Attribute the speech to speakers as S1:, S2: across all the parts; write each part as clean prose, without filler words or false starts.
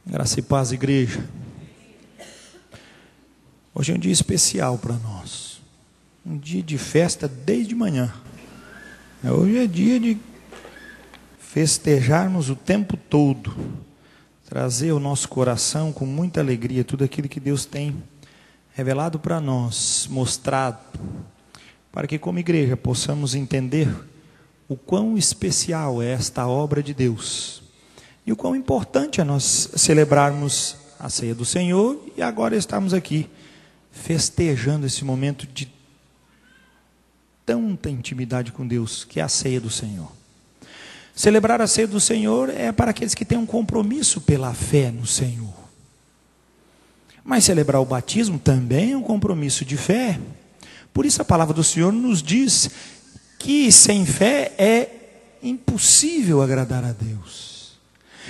S1: Graça e paz, igreja. Hoje é um dia especial para nós. Um dia de festa desde manhã. Hoje é dia de festejarmos o tempo todo. Trazer ao nosso coração com muita alegria tudo aquilo que Deus tem revelado para nós, mostrado. Para que como igreja possamos entender o quão especial é esta obra de Deus. E o quão importante é nós celebrarmos a ceia do Senhor e agora estamos aqui festejando esse momento de tanta intimidade com Deus, que é a ceia do Senhor. Celebrar a ceia do Senhor é para aqueles que têm um compromisso pela fé no Senhor. Mas celebrar o batismo também é um compromisso de fé. Por isso a palavra do Senhor nos diz que sem fé é impossível agradar a Deus.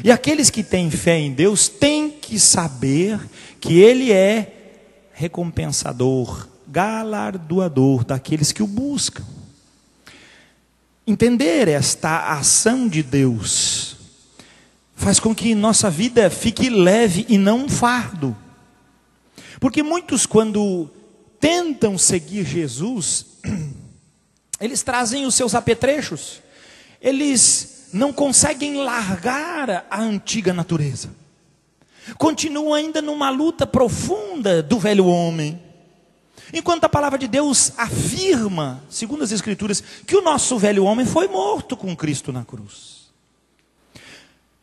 S1: E aqueles que têm fé em Deus têm que saber que Ele é recompensador, galardoador daqueles que o buscam. Entender esta ação de Deus faz com que nossa vida fique leve e não um fardo. Porque muitos, quando tentam seguir Jesus, eles trazem os seus apetrechos. Eles não conseguem largar a antiga natureza. Continuam ainda numa luta profunda do velho homem. Enquanto a palavra de Deus afirma, segundo as Escrituras, que o nosso velho homem foi morto com Cristo na cruz.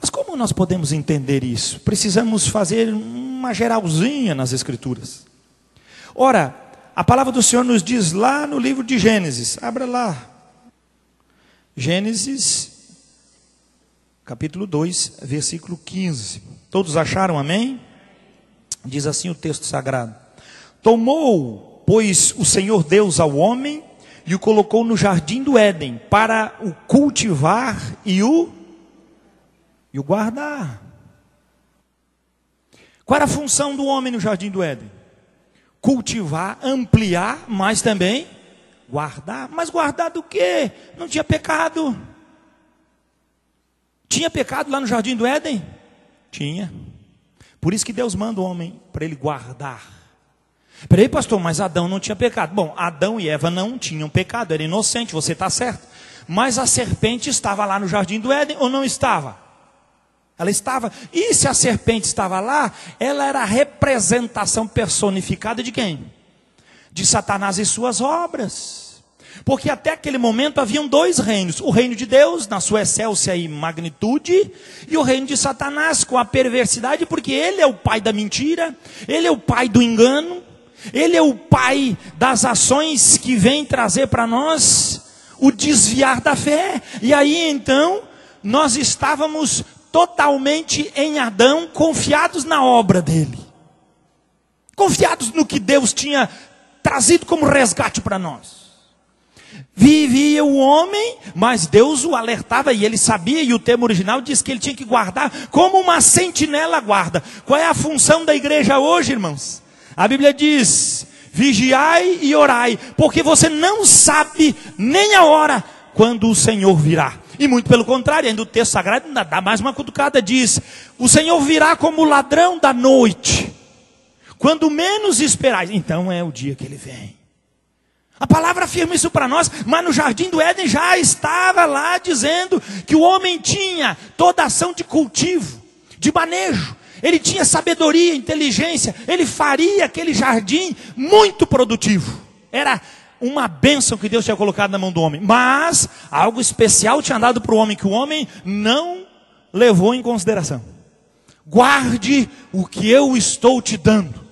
S1: Mas como nós podemos entender isso? Precisamos fazer uma geralzinha nas Escrituras. Ora, a palavra do Senhor nos diz lá no livro de Gênesis, abra lá. Gênesis, capítulo 2, versículo 15. Todos acharam, amém? Diz assim o texto sagrado. Tomou, pois, o Senhor Deus ao homem e o colocou no jardim do Éden para o cultivar e o guardar. Qual era a função do homem no jardim do Éden? Cultivar, ampliar, mas também guardar. Mas guardar do quê? Não tinha pecado. Tinha pecado lá no jardim do Éden? Tinha. Por isso que Deus manda o homem para ele guardar. Peraí, pastor, mas Adão não tinha pecado. Bom, Adão e Eva não tinham pecado, era inocente, você está certo. Mas a serpente estava lá no jardim do Éden ou não estava? Ela estava. E se a serpente estava lá, ela era a representação personificada de quem? De Satanás e suas obras. Porque até aquele momento haviam dois reinos. O reino de Deus, na sua excelsia e magnitude, e o reino de Satanás, com a perversidade, porque ele é o pai da mentira, ele é o pai do engano, ele é o pai das ações que vem trazer para nós o desviar da fé. E aí então, nós estávamos totalmente em Adão, confiados na obra dele. Confiados no que Deus tinha trazido como resgate para nós. Vivia o homem, mas Deus o alertava e ele sabia, e o termo original diz que ele tinha que guardar como uma sentinela guarda. Qual é a função da igreja hoje, irmãos? A Bíblia diz, vigiai e orai, porque você não sabe nem a hora quando o Senhor virá. E muito pelo contrário, ainda o texto sagrado ainda dá mais uma cutucada, diz, o Senhor virá como ladrão da noite, quando menos esperais. Então é o dia que ele vem. A palavra afirma isso para nós, mas no jardim do Éden já estava lá dizendo que o homem tinha toda a ação de cultivo, de manejo. Ele tinha sabedoria, inteligência, ele faria aquele jardim muito produtivo. Era uma bênção que Deus tinha colocado na mão do homem. Mas algo especial tinha dado para o homem que o homem não levou em consideração. Guarde o que eu estou te dando.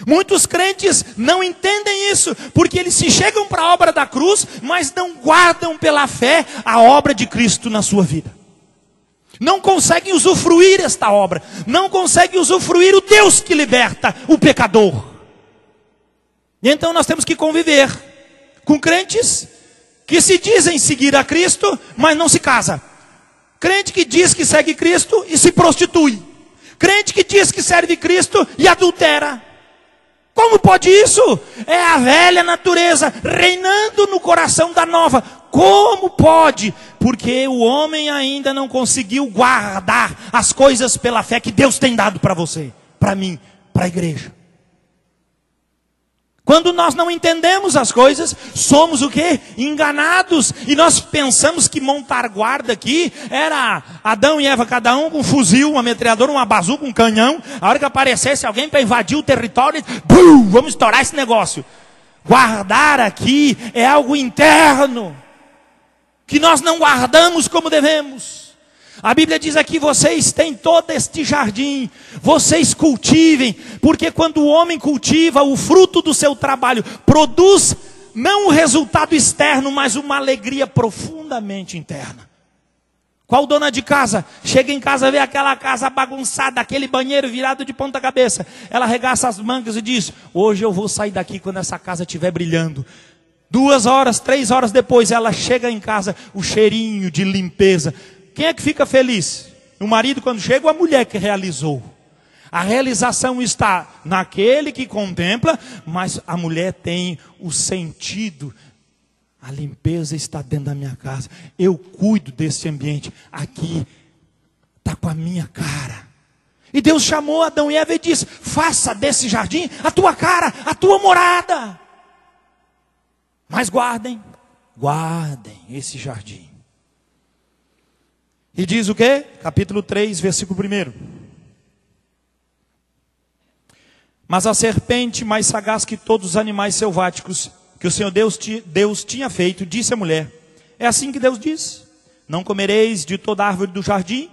S1: Muitos crentes não entendem isso, porque eles se chegam para a obra da cruz, mas não guardam pela fé a obra de Cristo na sua vida. Não conseguem usufruir esta obra, não conseguem usufruir o Deus que liberta o pecador. E então nós temos que conviver com crentes que se dizem seguir a Cristo, mas não se casa. Crente que diz que segue Cristo e se prostitui. Crente que diz que serve Cristo e adultera. Como pode isso? É a velha natureza reinando no coração da nova. Como pode? Porque o homem ainda não conseguiu guardar as coisas pela fé que Deus tem dado para você, para mim, para a igreja. Quando nós não entendemos as coisas, somos o quê? Enganados. E nós pensamos que montar guarda aqui era Adão e Eva, cada um com um fuzil, uma metralhadora, uma bazuca, um canhão. A hora que aparecesse alguém para invadir o território, vamos estourar esse negócio. Guardar aqui é algo interno, que nós não guardamos como devemos. A Bíblia diz aqui, vocês têm todo este jardim, vocês cultivem, porque quando o homem cultiva, o fruto do seu trabalho produz não o resultado externo, mas uma alegria profundamente interna. Qual dona de casa chega em casa, vê aquela casa bagunçada, aquele banheiro virado de ponta cabeça, ela arregaça as mangas e diz, hoje eu vou sair daqui quando essa casa estiver brilhando. 2 horas, 3 horas depois, ela chega em casa, o cheirinho de limpeza. Quem é que fica feliz? O marido quando chega ou a mulher que realizou? A realização está naquele que contempla, mas a mulher tem o sentido. A limpeza está dentro da minha casa. Eu cuido desse ambiente. Aqui está com a minha cara. E Deus chamou Adão e Eva e disse, faça desse jardim a tua cara, a tua morada. Mas guardem esse jardim. E diz o quê? Capítulo 3, versículo 1. Mas a serpente, mais sagaz que todos os animais selváticos que o Senhor Deus tinha feito, disse à mulher, é assim que Deus diz, não comereis de toda árvore do jardim?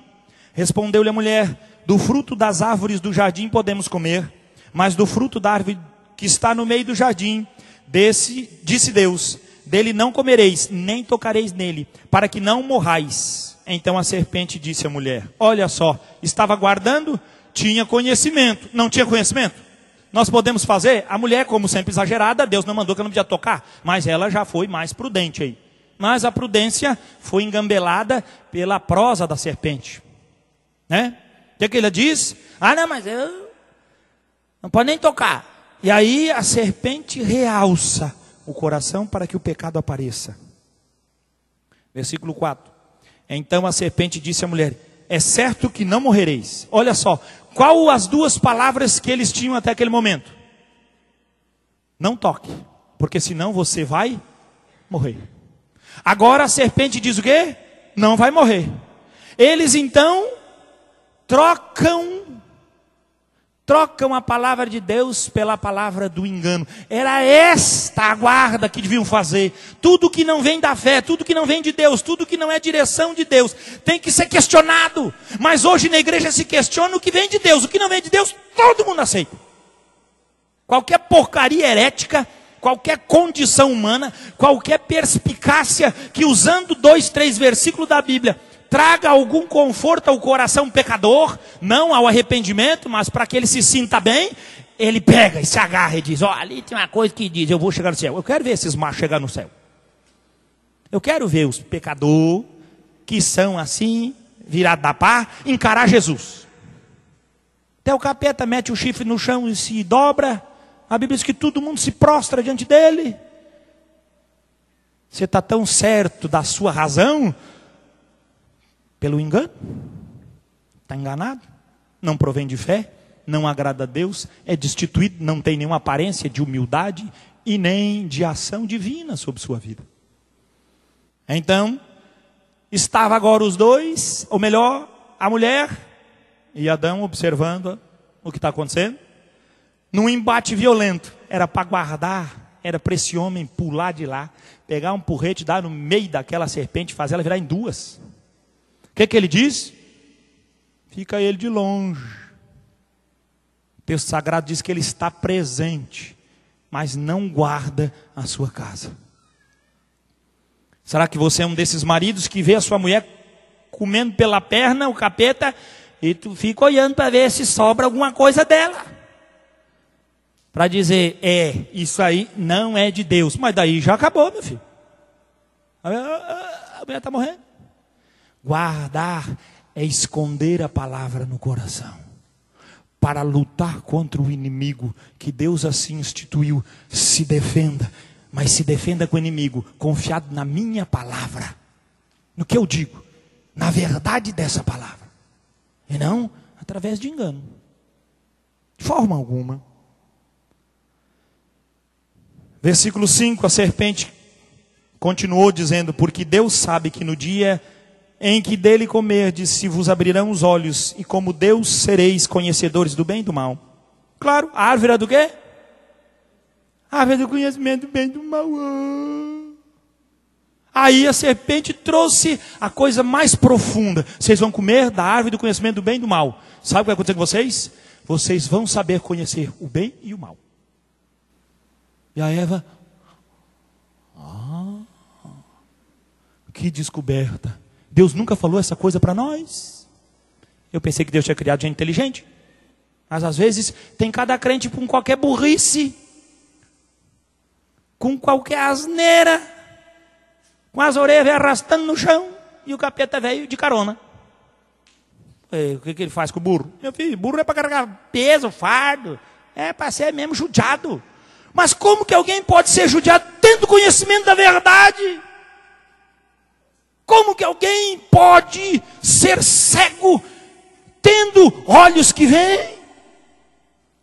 S1: Respondeu-lhe a mulher, do fruto das árvores do jardim podemos comer, mas do fruto da árvore que está no meio do jardim, disse Deus, dele não comereis, nem tocareis nele, para que não morrais. Então a serpente disse à mulher, olha só, estava guardando, tinha conhecimento, não tinha conhecimento? Nós podemos fazer, a mulher como sempre exagerada, Deus não mandou que ela não podia tocar, mas ela já foi mais prudente aí. Mas a prudência foi engambelada pela prosa da serpente. Né? O que ela diz? Não, mas eu não pode nem tocar. E aí a serpente realça o coração para que o pecado apareça. Versículo 4. Então a serpente disse à mulher, é certo que não morrereis. Olha só, qual as 2 palavras que eles tinham até aquele momento? Não toque, porque senão você vai morrer. Agora a serpente diz o quê? Não vai morrer. Eles então trocam a palavra de Deus pela palavra do engano. Era esta a guarda que deviam fazer. Tudo que não vem da fé, tudo que não vem de Deus, tudo que não é direção de Deus, tem que ser questionado. Mas hoje na igreja se questiona o que vem de Deus. O que não vem de Deus, todo mundo aceita. Qualquer porcaria herética, qualquer condição humana, qualquer perspicácia que usando 2, 3 versículos da Bíblia traga algum conforto ao coração pecador, não ao arrependimento, mas para que ele se sinta bem, ele pega e se agarra e diz, ali tem uma coisa que diz, eu vou chegar no céu. Eu quero ver esses machos chegar no céu. Eu quero ver os pecadores que são assim, virados da pá, encarar Jesus. Até o capeta mete o chifre no chão e se dobra. A Bíblia diz que todo mundo se prostra diante dele. Você está tão certo da sua razão pelo engano? Está enganado? Não provém de fé? Não agrada a Deus? É destituído? Não tem nenhuma aparência de humildade e nem de ação divina sobre sua vida. Então, estava agora os dois, ou melhor, a mulher e Adão observando o que está acontecendo. Num embate violento. Era para guardar, era para esse homem pular de lá, pegar um porrete, dar no meio daquela serpente, fazer ela virar em 2. O que ele diz? Fica ele de longe. O texto sagrado diz que ele está presente, mas não guarda a sua casa. Será que você é um desses maridos que vê a sua mulher comendo pela perna o capeta e tu fica olhando para ver se sobra alguma coisa dela? Para dizer, isso aí não é de Deus. Mas daí já acabou, meu filho. A mulher está morrendo. Guardar é esconder a palavra no coração. Para lutar contra o inimigo que Deus assim instituiu. Se defenda. mas se defenda com o inimigo, confiado na minha palavra, no que eu digo, na verdade dessa palavra, e não através de engano, de forma alguma. Versículo 5, a serpente continuou dizendo: porque Deus sabe que no dia em que dele comerdes, se vos abrirão os olhos, e como Deus sereis conhecedores do bem e do mal. Claro, a árvore é do quê? A árvore do conhecimento do bem e do mal. Aí a serpente trouxe a coisa mais profunda. Vocês vão comer da árvore do conhecimento do bem e do mal. Sabe o que vai acontecer com vocês? Vocês vão saber conhecer o bem e o mal. E a Eva, que descoberta. Deus nunca falou essa coisa para nós. Eu pensei que Deus tinha criado gente inteligente. Mas às vezes tem cada crente com qualquer burrice, com qualquer asneira, com as orelhas arrastando no chão, e o capeta veio de carona. O que ele faz com o burro? Meu filho, burro é para carregar peso, fardo, é para ser mesmo judiado. Mas como que alguém pode ser judiado tendo conhecimento da verdade? Como que alguém pode ser cego tendo olhos que veem?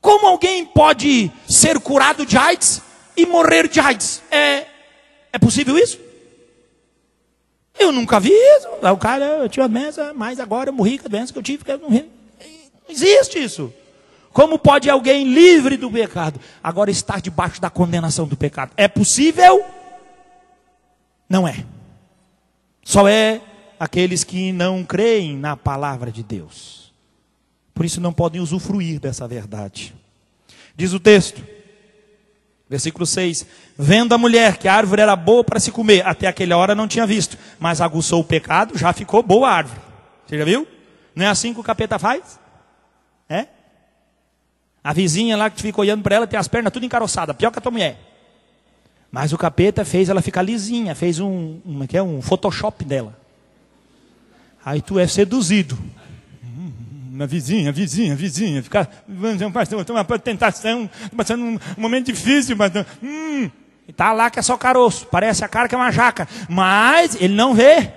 S1: Como alguém pode ser curado de AIDS e morrer de AIDS? É possível isso? Eu nunca vi isso. O cara, eu tinha a doença, mas agora eu morri com a doença que eu tive. Não existe isso. Como pode alguém livre do pecado agora estar debaixo da condenação do pecado? É possível? Não é. Só é aqueles que não creem na palavra de Deus. Por isso não podem usufruir dessa verdade. Diz o texto, versículo 6. Vendo a mulher que a árvore era boa para se comer, até aquela hora não tinha visto, mas aguçou o pecado, já ficou boa a árvore. Você já viu? Não é assim que o capeta faz? É? A vizinha lá que fica olhando para ela tem as pernas tudo encaroçadas, pior que a tua mulher. Mas o capeta fez ela ficar lisinha, fez um Photoshop dela. Aí tu é seduzido. Uma vizinha, ficar uma tentação, passando um momento difícil, pastor. E tá lá que é só caroço, parece a cara que é uma jaca, mas ele não vê.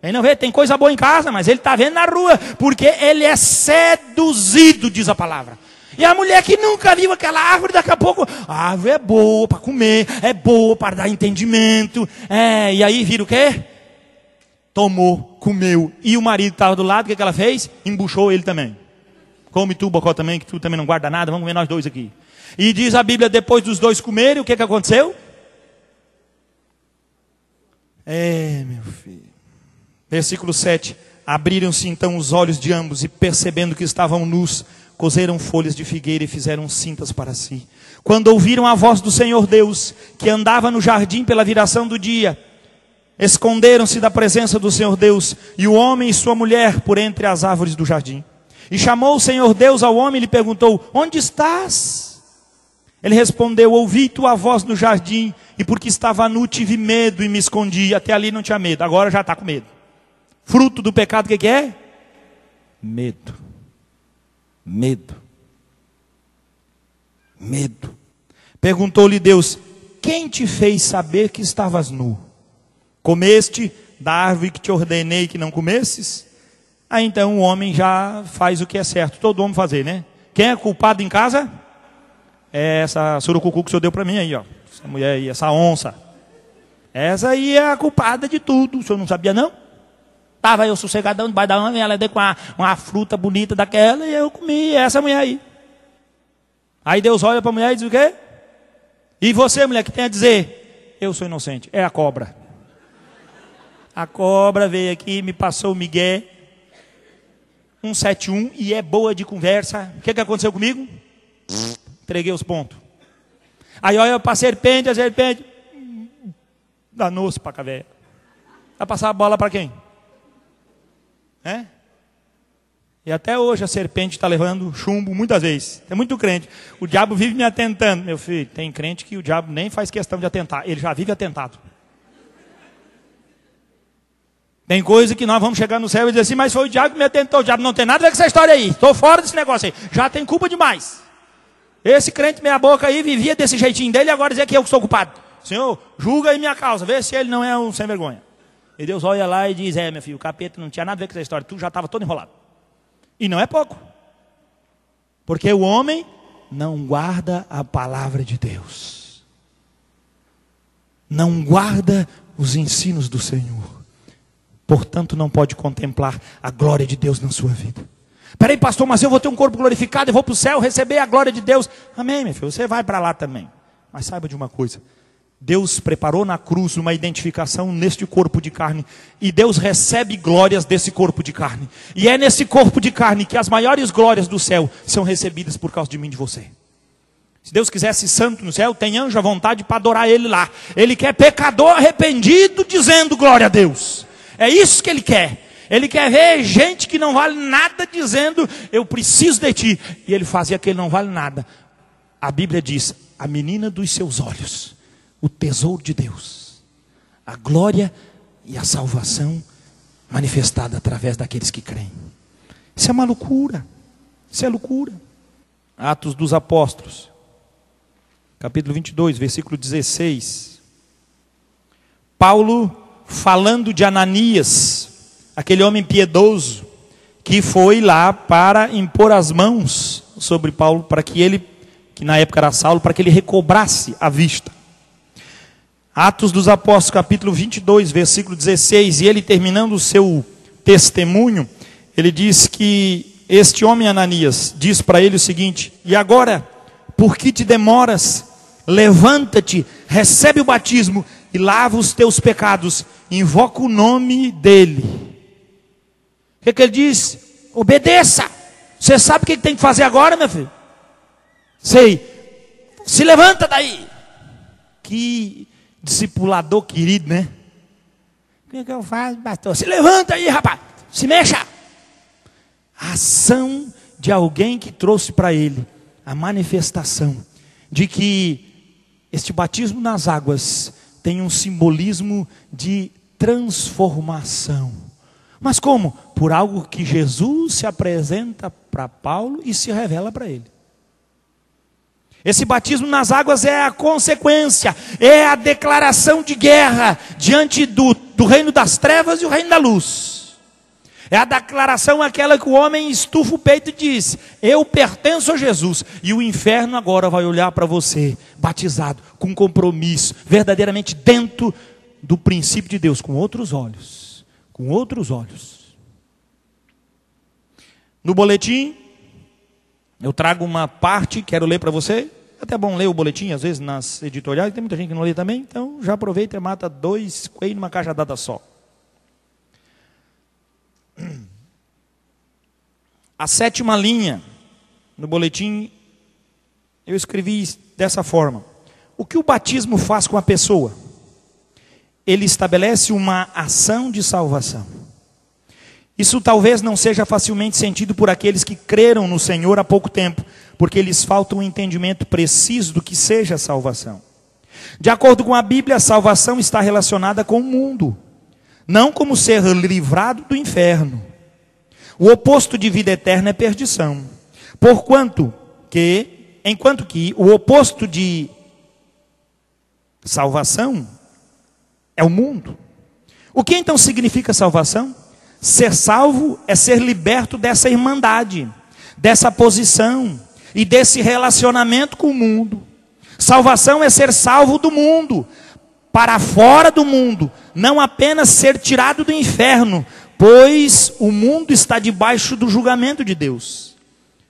S1: Ele não vê, tem coisa boa em casa, mas ele está vendo na rua, porque ele é seduzido, diz a palavra. E a mulher que nunca viu aquela árvore, daqui a pouco, a árvore é boa para comer, é boa para dar entendimento. E aí vira o quê? Tomou, comeu. E o marido estava do lado, o que ela fez? Embuchou ele também. Come tu, Bocó, também, que tu também não guarda nada, vamos comer nós dois aqui. E diz a Bíblia, depois dos dois comerem, o que aconteceu? Meu filho. Versículo 7. Abriram-se então os olhos de ambos, e percebendo que estavam nus, cozeram folhas de figueira e fizeram cintas para si. Quando ouviram a voz do Senhor Deus, que andava no jardim pela viração do dia, esconderam-se da presença do Senhor Deus, e o homem e sua mulher por entre as árvores do jardim. E chamou o Senhor Deus ao homem e lhe perguntou: onde estás? Ele respondeu: ouvi tua voz no jardim, e porque estava nu tive medo e me escondi. Até ali não tinha medo, agora já está com medo. Fruto do pecado, o que é? Medo. Medo. Perguntou-lhe Deus: quem te fez saber que estavas nu? Comeste da árvore que te ordenei que não comesses? Aí então o homem já faz o que é certo, todo homem fazer, né? Quem é culpado em casa? É essa surucucu que o senhor deu para mim aí, ó. Essa mulher aí, essa onça. Essa aí é a culpada de tudo. O senhor não sabia não? Estava eu sossegadão debaixo da árvore, ela deu com uma fruta bonita daquela, e eu comi essa mulher aí. Aí Deus olha para a mulher e diz o quê? E você, mulher, que tem a dizer? Eu sou inocente. É a cobra. A cobra veio aqui, me passou o migué, 171, e é boa de conversa. O que aconteceu comigo? Entreguei os pontos. Aí olha para a serpente, danou-se para a caveira. Vai passar a bola para quem? E até hoje a serpente está levando chumbo muitas vezes. Tem muito crente. O diabo vive me atentando. Meu filho, tem crente que o diabo nem faz questão de atentar. Ele já vive atentado. Tem coisa que nós vamos chegar no céu e dizer assim: mas foi o diabo que me atentou. O diabo não tem nada a ver com essa história aí. Estou fora desse negócio aí. Já tem culpa demais. Esse crente meia boca aí vivia desse jeitinho dele e agora dizer que eu que sou culpado. Senhor, julga aí minha causa, vê se ele não é um sem vergonha. E Deus olha lá e diz, meu filho, o capeta não tinha nada a ver com essa história, tu já estava todo enrolado. E não é pouco. Porque o homem não guarda a palavra de Deus. Não guarda os ensinos do Senhor. Portanto, não pode contemplar a glória de Deus na sua vida. Peraí, pastor, mas eu vou ter um corpo glorificado, eu vou para o céu receber a glória de Deus. Amém, meu filho, você vai para lá também. Mas saiba de uma coisa. Deus preparou na cruz uma identificação neste corpo de carne. E Deus recebe glórias desse corpo de carne. E é nesse corpo de carne que as maiores glórias do céu são recebidas por causa de mim e de você. Se Deus quisesse santo no céu, tem anjo à vontade para adorar Ele lá. Ele quer pecador arrependido dizendo glória a Deus. É isso que Ele quer. Ele quer ver gente que não vale nada dizendo eu preciso de ti. E Ele fazia aquele não vale nada. A Bíblia diz, a menina dos seus olhos. O tesouro de Deus, a glória e a salvação manifestada através daqueles que creem. Isso é uma loucura, isso é loucura. Atos dos Apóstolos, capítulo 22, versículo 16. Paulo falando de Ananias, aquele homem piedoso, que foi lá para impor as mãos sobre Paulo, para que ele, que na época era Saulo, para que ele recobrasse a vista. Atos dos Apóstolos, capítulo 22, versículo 16, e ele terminando o seu testemunho, ele diz que este homem Ananias diz para ele o seguinte, e agora, por que te demoras? Levanta-te, recebe o batismo e lava os teus pecados, invoca o nome dele. O que ele diz? Obedeça. Você sabe o que tem que fazer agora, meu filho? Sei. Se levanta daí. Que discipulador querido, né? O que eu faço, pastor? Se levanta aí, rapaz. Se mexa. A ação de alguém que trouxe para ele a manifestação de que este batismo nas águas tem um simbolismo de transformação. Mas como? Por algo que Jesus se apresenta para Paulo e se revela para ele. Esse batismo nas águas é a consequência, é a declaração de guerra diante do reino das trevas e o reino da luz. É a declaração aquela que o homem estufa o peito e diz, eu pertenço a Jesus. E o inferno agora vai olhar para você, batizado, com compromisso, verdadeiramente dentro do princípio de Deus, com outros olhos. Com outros olhos. No boletim, eu trago uma parte, quero ler para você. É até bom ler o boletim, às vezes nas editoriais, tem muita gente que não lê também, então já aproveita e mata 2 coelhos numa cajadada só. A 7ª linha no boletim, eu escrevi dessa forma. O que o batismo faz com a pessoa? Ele estabelece uma ação de salvação. Isso talvez não seja facilmente sentido por aqueles que creram no Senhor há pouco tempo, porque lhes falta um entendimento preciso do que seja a salvação. De acordo com a Bíblia, a salvação está relacionada com o mundo, não como ser livrado do inferno. O oposto de vida eterna é perdição. Enquanto que o oposto de salvação é o mundo. O que então significa salvação? Ser salvo é ser liberto dessa irmandade, dessa posição e desse relacionamento com o mundo. Salvação é ser salvo do mundo, para fora do mundo, não apenas ser tirado do inferno, pois o mundo está debaixo do julgamento de Deus.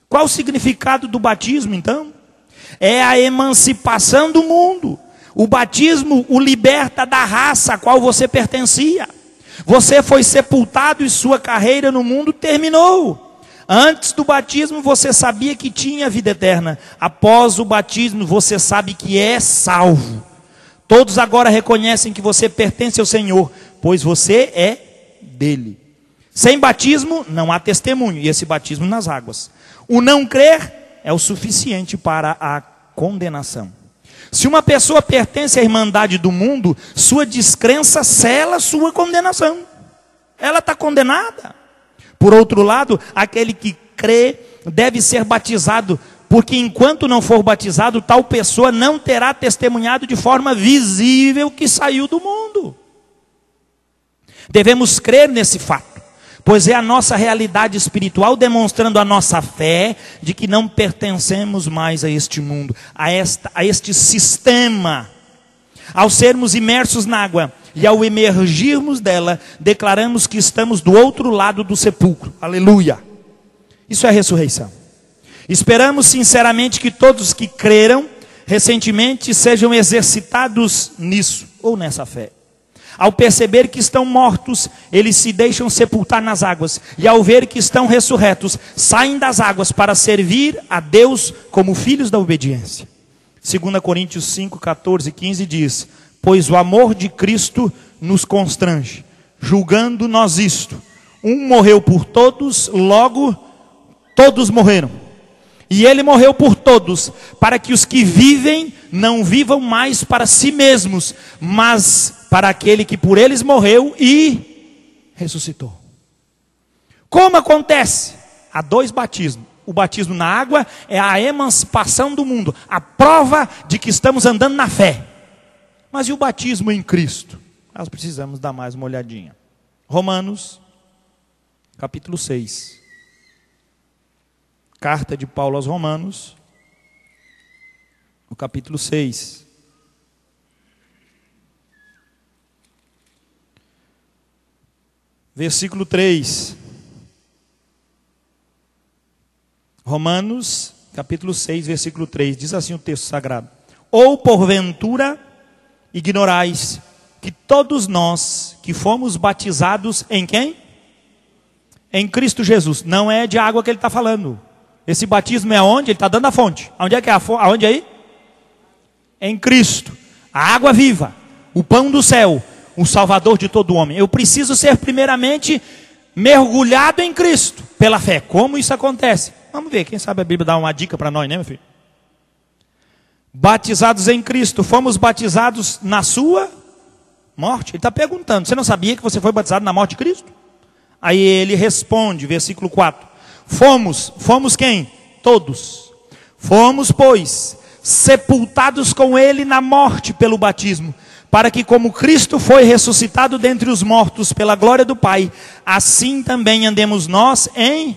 S1: Qual o significado do batismo então? É a emancipação do mundo. O batismo o liberta da raça a qual você pertencia. Você foi sepultado e sua carreira no mundo terminou. Antes do batismo você sabia que tinha vida eterna. Após o batismo você sabe que é salvo. Todos agora reconhecem que você pertence ao Senhor, pois você é dele. Sem batismo não há testemunho, e esse batismo nas águas. O não crer é o suficiente para a condenação. Se uma pessoa pertence à irmandade do mundo, sua descrença sela sua condenação. Ela está condenada. Por outro lado, aquele que crê deve ser batizado porque enquanto não for batizado, tal pessoa não terá testemunhado de forma visível que saiu do mundo. Devemos crer nesse fato, pois é a nossa realidade espiritual demonstrando a nossa fé de que não pertencemos mais a este mundo, a este sistema. Ao sermos imersos na água e ao emergirmos dela, declaramos que estamos do outro lado do sepulcro. Aleluia! Isso é a ressurreição. Esperamos sinceramente que todos que creram recentemente sejam exercitados nisso, ou nessa fé. Ao perceber que estão mortos, eles se deixam sepultar nas águas. E ao ver que estão ressurretos, saem das águas para servir a Deus como filhos da obediência. 2 Coríntios 5, 14 e 15 diz: pois o amor de Cristo nos constrange, julgando nós isto: um morreu por todos, logo todos morreram. E ele morreu por todos, para que os que vivem não vivam mais para si mesmos, mas para aquele que por eles morreu e ressuscitou. Como acontece? Há dois batismos. O batismo na água é a emancipação do mundo, a prova de que estamos andando na fé. Mas e o batismo em Cristo? Nós precisamos dar mais uma olhadinha. Romanos, capítulo 6. Carta de Paulo aos Romanos, no capítulo 6. Versículo 3. Romanos, capítulo 6, versículo 3. Diz assim o texto sagrado: ou porventura ignorais que todos nós que fomos batizados em quem? Em Cristo Jesus. Não é de água que ele está falando. Esse batismo é aonde? Ele está dando a fonte. Aonde é que é a fonte? Aonde aí? Em Cristo. A água viva, o pão do céu, o Salvador de todo homem. Eu preciso ser primeiramente mergulhado em Cristo, pela fé. Como isso acontece? Vamos ver, quem sabe a Bíblia dá uma dica para nós, né, meu filho? Batizados em Cristo, fomos batizados na sua morte. Ele está perguntando: você não sabia que você foi batizado na morte de Cristo? Aí ele responde, versículo 4. Fomos quem? Todos. Fomos, pois, sepultados com ele na morte pelo batismo, para que como Cristo foi ressuscitado dentre os mortos pela glória do Pai, assim também andemos nós em...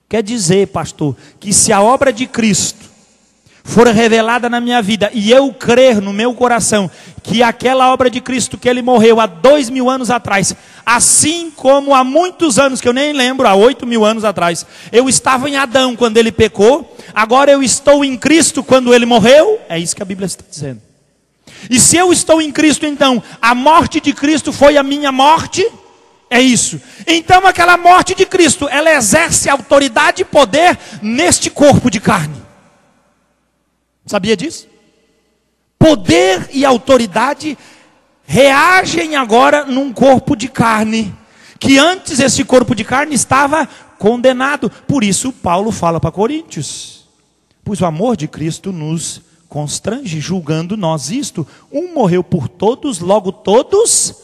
S1: Quer dizer, pastor, que se a obra de Cristo for revelada na minha vida, e eu crer no meu coração que aquela obra de Cristo que ele morreu há 2000 anos atrás, assim como há muitos anos, que eu nem lembro, há 8000 anos atrás, eu estava em Adão quando ele pecou, agora eu estou em Cristo quando ele morreu, é isso que a Bíblia está dizendo. E se eu estou em Cristo, então, a morte de Cristo foi a minha morte, é isso. Então aquela morte de Cristo, ela exerce autoridade e poder neste corpo de carne. Sabia disso? Poder e autoridade reagem agora num corpo de carne, que antes esse corpo de carne estava condenado. Por isso Paulo fala para Coríntios: pois o amor de Cristo nos constrange, julgando nós isto: um morreu por todos, logo todos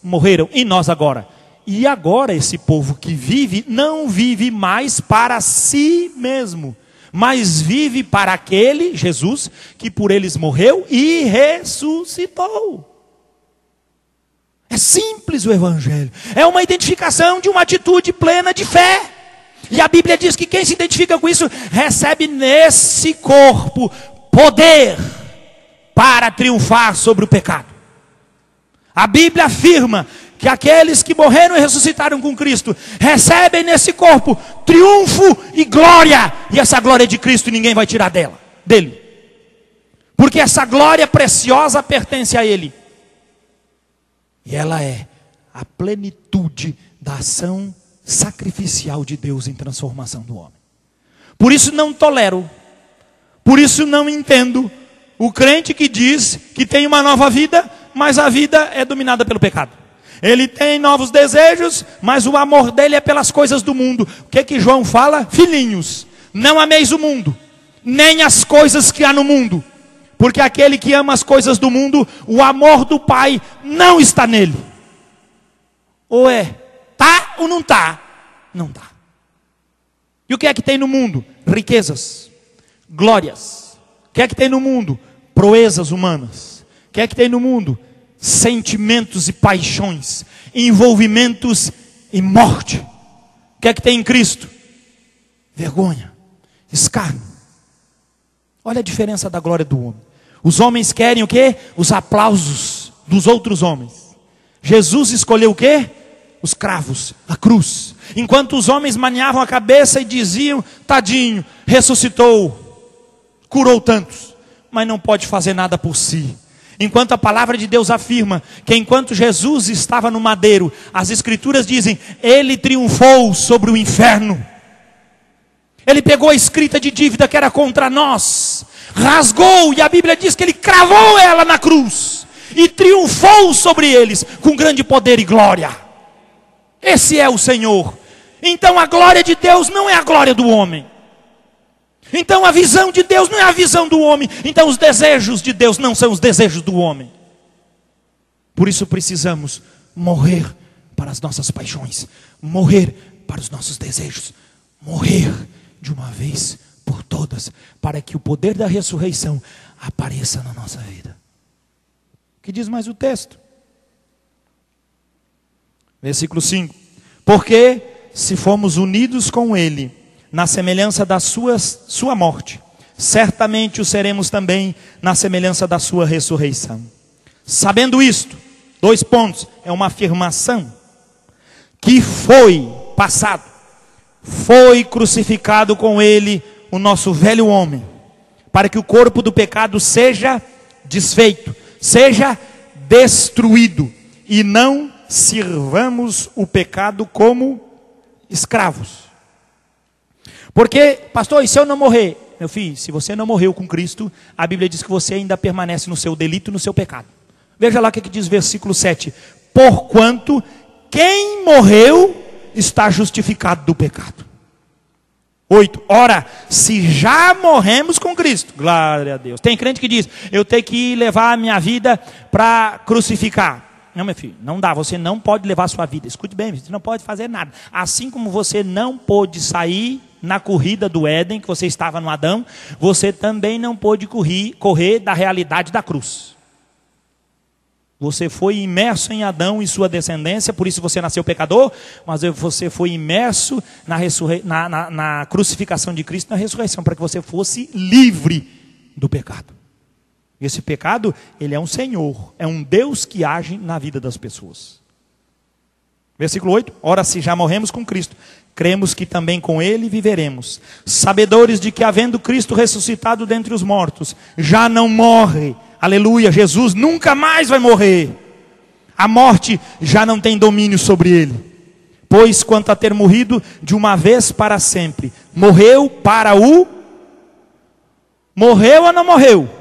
S1: morreram. E nós agora? E agora esse povo que vive, não vive mais para si mesmo, mas vive para aquele, Jesus, que por eles morreu e ressuscitou. É simples o Evangelho. É uma identificação de uma atitude plena de fé. E a Bíblia diz que quem se identifica com isso, recebe nesse corpo poder para triunfar sobre o pecado. A Bíblia afirma que aqueles que morreram e ressuscitaram com Cristo, recebem nesse corpo triunfo e glória. E essa glória é de Cristo, ninguém vai tirar dele. Porque essa glória preciosa pertence a Ele. E ela é a plenitude da ação sacrificial de Deus em transformação do homem. Por isso não tolero, por isso não entendo o crente que diz que tem uma nova vida, mas a vida é dominada pelo pecado. Ele tem novos desejos, mas o amor dele é pelas coisas do mundo. O que João fala? Filhinhos, não ameis o mundo, nem as coisas que há no mundo. Porque aquele que ama as coisas do mundo, o amor do Pai não está nele. Ou é, tá ou não tá? Não tá. E o que é que tem no mundo? riquezas, glórias. O que é que tem no mundo? Proezas humanas. O que é que tem no mundo? Sentimentos e paixões, envolvimentos e morte. O que é que tem em Cristo? Vergonha, escárnio. Olha a diferença da glória do homem. Os homens querem o quê? Os aplausos dos outros homens. Jesus escolheu o quê? Os cravos, a cruz. Enquanto os homens maniavam a cabeça e diziam: tadinho, ressuscitou, curou tantos, mas não pode fazer nada por si. Enquanto a palavra de Deus afirma que enquanto Jesus estava no madeiro, as escrituras dizem, ele triunfou sobre o inferno. Ele pegou a escrita de dívida que era contra nós, rasgou, e a Bíblia diz que ele cravou ela na cruz e triunfou sobre eles com grande poder e glória. Esse é o Senhor. Então a glória de Deus não é a glória do homem. Então a visão de Deus não é a visão do homem. Então os desejos de Deus não são os desejos do homem. Por isso precisamos morrer para as nossas paixões, morrer para os nossos desejos, morrer de uma vez por todas, para que o poder da ressurreição apareça na nossa vida. O que diz mais o texto? Versículo 5. Porque se fomos unidos com ele na semelhança da sua morte, certamente o seremos também na semelhança da sua ressurreição. Sabendo isto, 2 pontos, é uma afirmação, que foi passado, foi crucificado com ele o nosso velho homem, para que o corpo do pecado seja desfeito, seja destruído, e não sirvamos o pecado como escravos. Porque, pastor, e se eu não morrer? Meu filho, se você não morreu com Cristo, a Bíblia diz que você ainda permanece no seu delito e no seu pecado. Veja lá o que diz versículo 7. Porquanto quem morreu está justificado do pecado. 8. Ora, se já morremos com Cristo, glória a Deus. Tem crente que diz, eu tenho que levar a minha vida para crucificar. Não, meu filho, não dá, você não pode levar a sua vida. Escute bem, você não pode fazer nada. Assim como você não pôde sair na corrida do Éden, que você estava no Adão, você também não pôde correr da realidade da cruz. Você foi imerso em Adão e sua descendência, por isso você nasceu pecador, mas você foi imerso na crucificação de Cristo, na ressurreição, para que você fosse livre do pecado. Esse pecado, ele é um Senhor, é um Deus que age na vida das pessoas. Versículo 8, ora se já morremos com Cristo, cremos que também com ele viveremos, sabedores de que havendo Cristo ressuscitado dentre os mortos, já não morre, aleluia, Jesus nunca mais vai morrer, a morte já não tem domínio sobre ele, pois quanto a ter morrido de uma vez para sempre, morreu ou não morreu?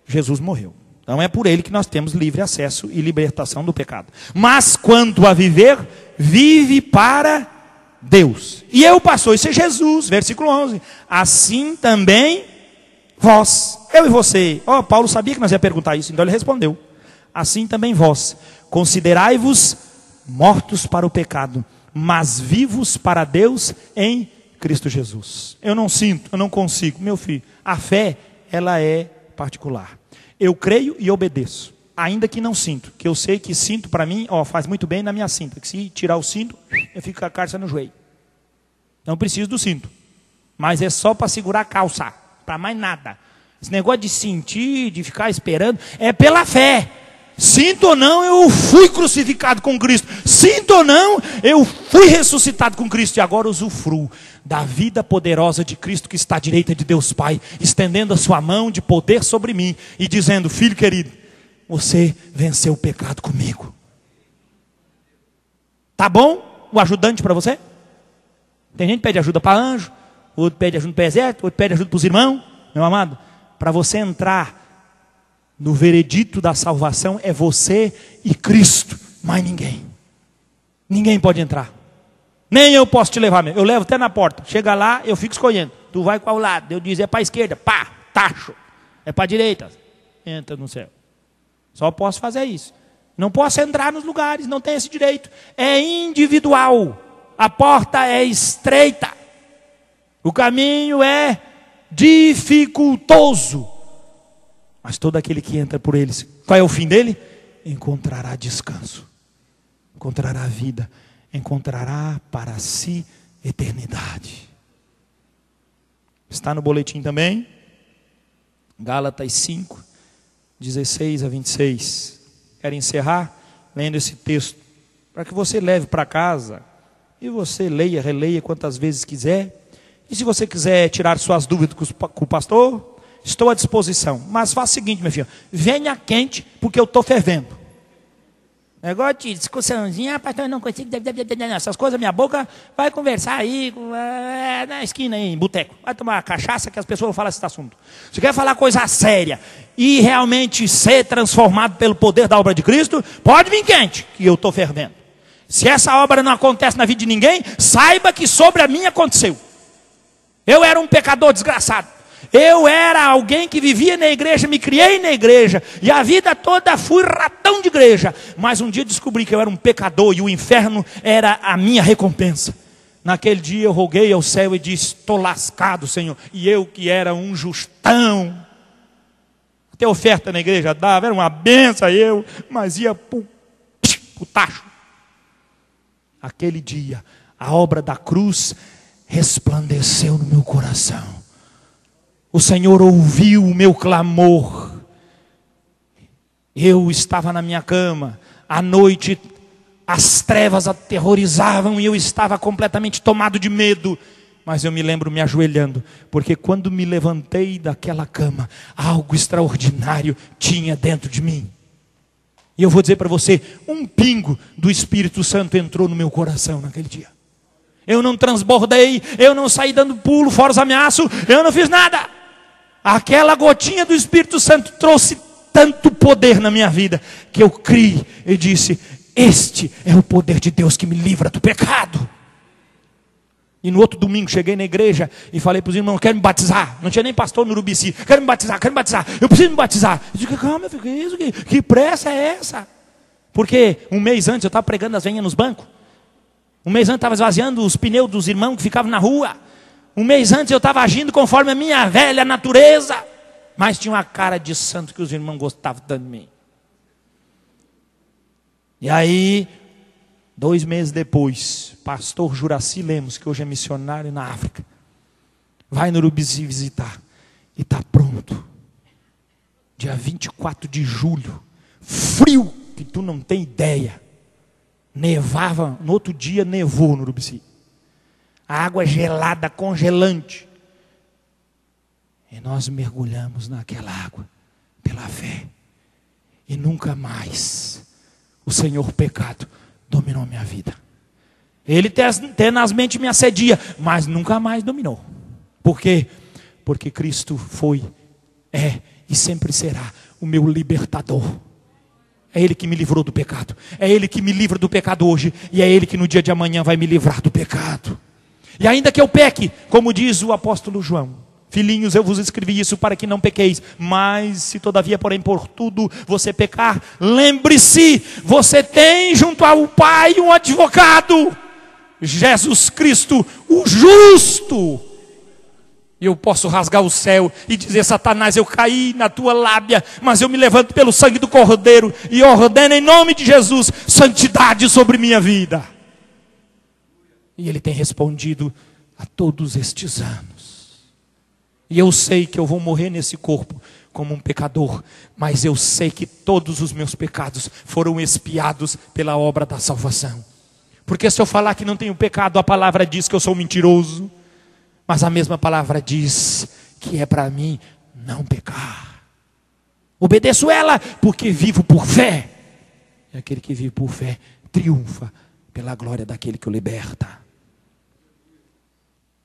S1: Jesus morreu. Então é por ele que nós temos livre acesso e libertação do pecado. Mas quanto a viver, vive para Deus. E eu passou, isso é Jesus, versículo 11. Assim também vós, eu e você. Paulo sabia que nós ia perguntar isso, então ele respondeu. Assim também vós, considerai-vos mortos para o pecado, mas vivos para Deus em Cristo Jesus. Eu não sinto, eu não consigo. Meu filho, a fé, ela é particular. Eu creio e obedeço, ainda que não sinto, que eu sei que cinto para mim, faz muito bem na minha cinta, que se tirar o cinto, eu fico com a calça no joelho. Não preciso do cinto, mas é só para segurar a calça, para mais nada. Esse negócio de sentir, de ficar esperando, é pela fé. Sinto ou não, eu fui crucificado com Cristo. Sinto ou não, eu fui ressuscitado com Cristo. E agora usufruo da vida poderosa de Cristo que está à direita de Deus Pai, estendendo a sua mão de poder sobre mim e dizendo, filho querido, você venceu o pecado comigo. Tá bom o ajudante para você? Tem gente que pede ajuda para anjo, outro pede ajuda para o exército, outro pede ajuda para os irmãos. Meu amado, para você entrar no veredito da salvação é você e Cristo, mais ninguém. Ninguém pode entrar. Nem eu posso te levar mesmo. Eu levo até na porta. Chega lá, eu fico escolhendo. Tu vai qual lado? Eu digo, é para a esquerda. Pá, tacho. É para a direita. Entra no céu. Só posso fazer isso. Não posso entrar nos lugares, não tem esse direito. É individual. A porta é estreita. O caminho é dificultoso, mas todo aquele que entra por eles, qual é o fim dele? Encontrará descanso, encontrará vida, encontrará para si eternidade. Está no boletim também, Gálatas 5, 16 a 26. Quero encerrar lendo esse texto, para que você leve para casa, e você leia, releia quantas vezes quiser. E se você quiser tirar suas dúvidas com o pastor, estou à disposição. Mas faça o seguinte, meu filho, venha quente, porque eu estou fervendo. Negócio de discussãozinha, pastor, eu não consigo, essas coisas, minha boca vai conversar aí, na esquina aí, em boteco. Vai tomar cachaça que as pessoas vão falar esse assunto. Se quer falar coisa séria e realmente ser transformado pelo poder da obra de Cristo, pode vir quente, que eu estou fervendo. Se essa obra não acontece na vida de ninguém, saiba que sobre a minha aconteceu. Eu era um pecador desgraçado. Eu era alguém que vivia na igreja, me criei na igreja, e a vida toda fui ratão de igreja. Mas um dia descobri que eu era um pecador e o inferno era a minha recompensa. Naquele dia eu roguei ao céu e disse: estou lascado, Senhor. E eu que era um justão, até oferta na igreja dava, era uma benção eu, mas ia pro tacho. Aquele dia, a obra da cruz resplandeceu no meu coração. O Senhor ouviu o meu clamor. Eu estava na minha cama, à noite as trevas aterrorizavam e eu estava completamente tomado de medo. Mas eu me lembro me ajoelhando, porque quando me levantei daquela cama, algo extraordinário tinha dentro de mim. E eu vou dizer para você, um pingo do Espírito Santo entrou no meu coração naquele dia. Eu não transbordei, eu não saí dando pulo, fora os ameaços, eu não fiz nada. Aquela gotinha do Espírito Santo trouxe tanto poder na minha vida, que eu criei e disse: este é o poder de Deus que me livra do pecado. E no outro domingo cheguei na igreja e falei para os irmãos: quero me batizar. Não tinha nem pastor no Urubici. Quero me batizar, eu preciso me batizar. Eu disse: calma, filho, que isso? Que pressa é essa? Porque um mês antes eu estava pregando as venhas nos bancos. Um mês antes eu estava esvaziando os pneus dos irmãos que ficavam na rua. Um mês antes eu estava agindo conforme a minha velha natureza. Mas tinha uma cara de santo que os irmãos gostavam tanto de mim. E aí, 2 meses depois, pastor Juraci Lemos, que hoje é missionário na África, vai no Urubici visitar. E está pronto. Dia 24 de julho. Frio, que tu não tem ideia. Nevava, no outro dia nevou no Urubici. A água gelada, congelante. E nós mergulhamos naquela água, pela fé. E nunca mais o Senhor pecado dominou minha vida. Ele tenazmente me assedia, mas nunca mais dominou. Por quê? Porque Cristo foi, é e sempre será o meu libertador. É Ele que me livrou do pecado. É Ele que me livra do pecado hoje. E é Ele que no dia de amanhã vai me livrar do pecado. E ainda que eu peque, como diz o apóstolo João: filhinhos, eu vos escrevi isso para que não pequeis. Mas se todavia, porém, por tudo você pecar, lembre-se, você tem junto ao Pai um advogado, Jesus Cristo, o justo. E eu posso rasgar o céu e dizer: Satanás, eu caí na tua lábia, mas eu me levanto pelo sangue do Cordeiro e ordeno em nome de Jesus santidade sobre minha vida. E Ele tem respondido a todos estes anos. E eu sei que eu vou morrer nesse corpo como um pecador, mas eu sei que todos os meus pecados foram expiados pela obra da salvação. Porque se eu falar que não tenho pecado, a palavra diz que eu sou mentiroso. Mas a mesma palavra diz que é para mim não pecar. Obedeço ela porque vivo por fé. E aquele que vive por fé triunfa pela glória daquele que o liberta.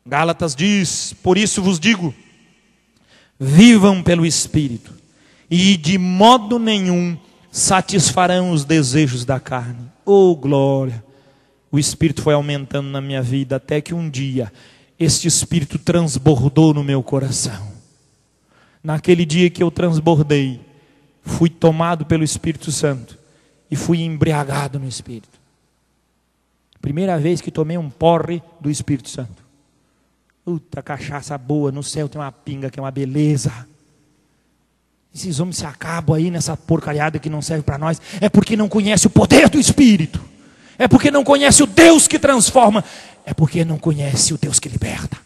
S1: Gálatas diz: por isso vos digo, vivam pelo Espírito, e de modo nenhum satisfarão os desejos da carne. Oh glória! O Espírito foi aumentando na minha vida, até que um dia este Espírito transbordou no meu coração. Naquele dia que eu transbordei, fui tomado pelo Espírito Santo e fui embriagado no Espírito. Primeira vez que tomei um porre do Espírito Santo. Puta, cachaça boa, no céu tem uma pinga que é uma beleza. Esses homens se acabam aí nessa porcariada que não serve para nós. É porque não conhece o poder do Espírito. É porque não conhece o Deus que transforma. É porque não conhece o Deus que liberta.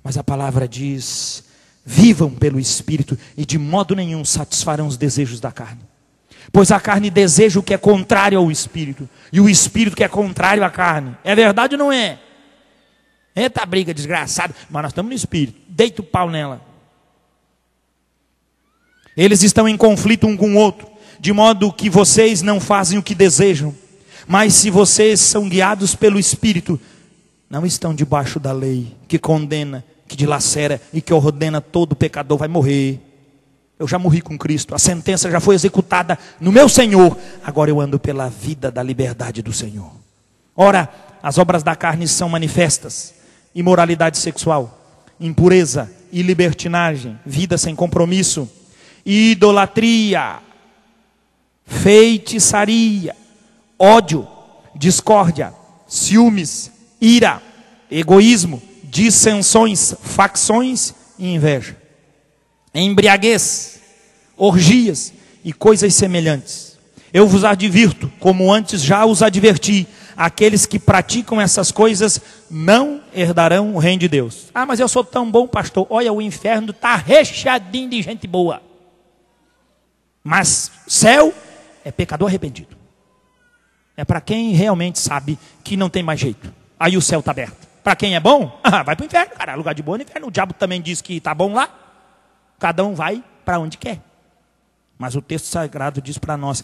S1: Mas a palavra diz: vivam pelo Espírito e de modo nenhum satisfarão os desejos da carne. Pois a carne deseja o que é contrário ao Espírito, e o Espírito que é contrário à carne. É verdade ou não é? Eita briga desgraçada. Mas nós estamos no Espírito. Deita o pau nela. Eles estão em conflito um com o outro, de modo que vocês não fazem o que desejam. Mas se vocês são guiados pelo Espírito, não estão debaixo da lei, que condena, que dilacera e que ordena todo pecador vai morrer. Eu já morri com Cristo, a sentença já foi executada no meu Senhor. Agora eu ando pela vida da liberdade do Senhor. Ora, as obras da carne são manifestas: imoralidade sexual, impureza e libertinagem, vida sem compromisso, idolatria, feitiçaria, ódio, discórdia, ciúmes, ira, egoísmo, dissensões, facções e inveja, embriaguez, orgias e coisas semelhantes. Eu vos advirto, como antes já os adverti: aqueles que praticam essas coisas não herdarão o reino de Deus. Ah, mas eu sou tão bom, pastor. Olha, o inferno está recheadinho de gente boa. Mas céu é pecador arrependido. É para quem realmente sabe que não tem mais jeito. Aí o céu está aberto. Para quem é bom, vai para o inferno, cara. Lugar de boa no inferno. O diabo também diz que está bom lá. Cada um vai para onde quer. Mas o texto sagrado diz para nós: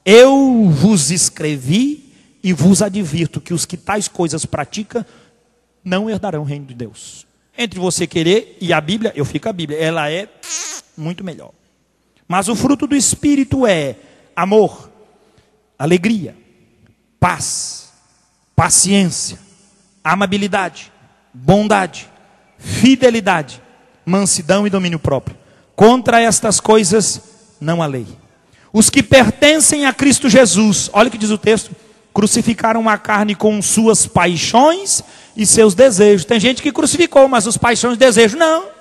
S1: eu vos escrevi e vos advirto que os que tais coisas praticam não herdarão o reino de Deus. Entre você querer e a Bíblia, eu fico a Bíblia. Ela é muito melhor. Mas o fruto do Espírito é amor, alegria, paz, paciência, amabilidade, bondade, fidelidade, mansidão e domínio próprio. Contra estas coisas não há lei. Os que pertencem a Cristo Jesus, olha o que diz o texto: crucificaram a carne com suas paixões e seus desejos. Tem gente que crucificou, mas os paixões e desejos não.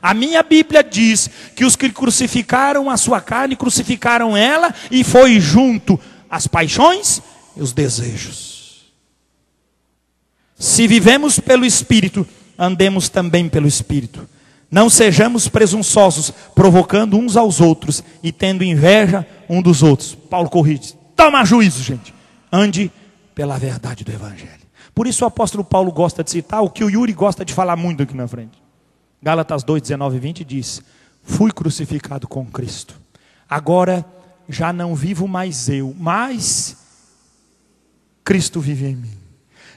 S1: A minha Bíblia diz que os que crucificaram a sua carne, crucificaram ela, e foi junto as paixões e os desejos. Se vivemos pelo Espírito, andemos também pelo Espírito. Não sejamos presunçosos, provocando uns aos outros e tendo inveja um dos outros. Paulo corrige: toma juízo, gente. Ande pela verdade do Evangelho. Por isso o apóstolo Paulo gosta de citar o que o Yuri gosta de falar muito aqui na frente. Gálatas 2, 19 e 20 diz: fui crucificado com Cristo. Agora já não vivo mais eu, mas Cristo vive em mim.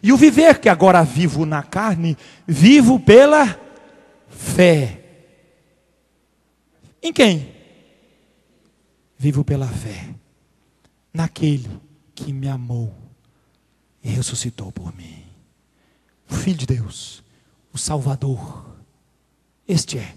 S1: E o viver que agora vivo na carne, vivo pela fé. Em quem? Vivo pela fé naquele que me amou e ressuscitou por mim. O Filho de Deus, o Salvador. Este é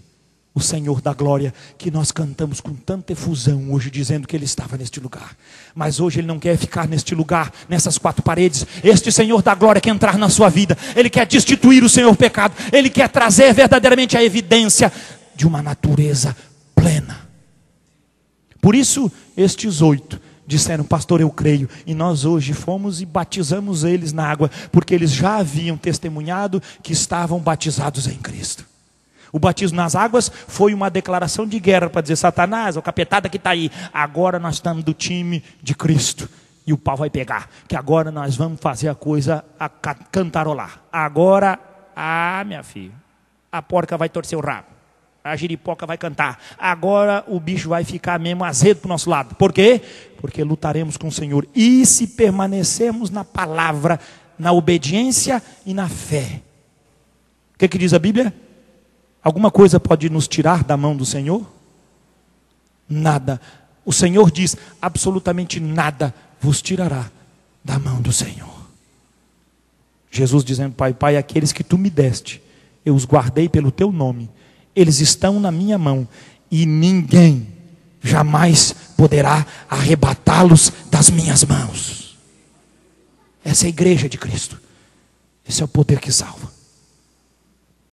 S1: o Senhor da glória, que nós cantamos com tanta efusão hoje, dizendo que Ele estava neste lugar. Mas hoje Ele não quer ficar neste lugar, nessas quatro paredes. Este Senhor da glória quer entrar na sua vida. Ele quer destituir o Senhor pecado. Ele quer trazer verdadeiramente a evidência de uma natureza plena. Por isso, estes 8 disseram: pastor, eu creio. E nós hoje fomos e batizamos eles na água, porque eles já haviam testemunhado que estavam batizados em Cristo. O batismo nas águas foi uma declaração de guerra para dizer: Satanás, o capetada que está aí, agora nós estamos do time de Cristo e o pau vai pegar, que agora nós vamos fazer a coisa a cantarolar. Agora, minha filha, a porca vai torcer o rabo, a giripoca vai cantar, agora o bicho vai ficar mesmo azedo para o nosso lado. Por quê? Porque lutaremos com o Senhor, e se permanecermos na palavra, na obediência e na fé. O que diz a Bíblia? Alguma coisa pode nos tirar da mão do Senhor? Nada. O Senhor diz: absolutamente nada vos tirará da mão do Senhor. Jesus dizendo: Pai, aqueles que tu me deste, eu os guardei pelo teu nome. Eles estão na minha mão e ninguém jamais poderá arrebatá-los das minhas mãos. Essa é a igreja de Cristo. Esse é o poder que salva.